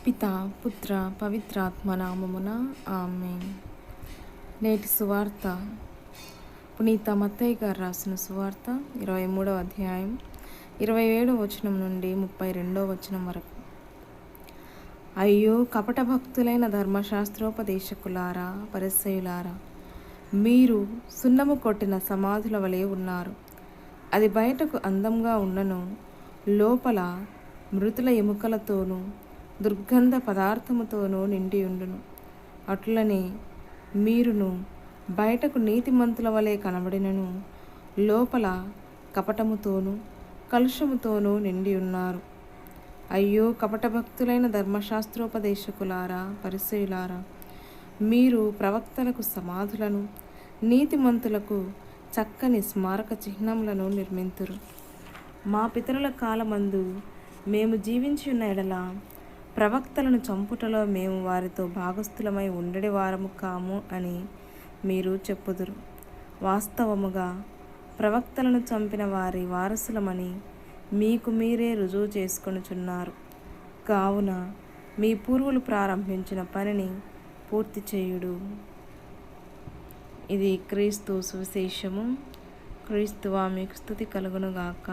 పితా పుత్ర పవిత్రాత్మ నామమున ఆమేన్. నేటి సువార్త పునీత మత్తయి గారు రాసిన సువార్త 23వ అధ్యాయం 27వ వచనం నుండి 32వ వచనం వరకు. అయ్యో కపట భక్తులైన ధర్మశాస్త్రోపదేశకులారా, పరిసయ్యులారా, మీరు సున్నము కొట్టిన సమాధుల వలె ఉన్నారు. అది బయటకు అందంగా ఉన్నను, లోపల మృతుల ఎముకలతోనూ దుర్గంధ పదార్థముతోనూ నిండియుండును. అట్లనే మీరును బయటకు నీతిమంతుల వలె కనబడినను, లోపల కపటముతోనూ కలుషముతోనూ నిండియున్నారు. అయ్యో కపట భక్తులైన ధర్మశాస్త్రోపదేశకులారా, పరిసయ్యులారా, మీరు ప్రవక్తలకు సమాధులను, నీతిమంతులకు చక్కని స్మారక చిహ్నములను నిర్మింతురు. మా పితరుల కాలమందు మేము జీవించి ఉన్న ఎడల ప్రవక్తలను చంపుటలో మేము వారితో భాగస్థులమై ఉండడి వారము కాము అని మీరు చెప్పుదురు. వాస్తవముగా ప్రవక్తలను చంపిన వారి వారసులమని మీకు మీరే రుజువు చేసుకొనుచున్నారు. కావున మీ పూర్వులు ప్రారంభించిన పనిని పూర్తి చేయుడు. ఇది క్రీస్తు సువిశేషము. క్రీస్తువా మీకు స్తుతి కలుగునుగాక.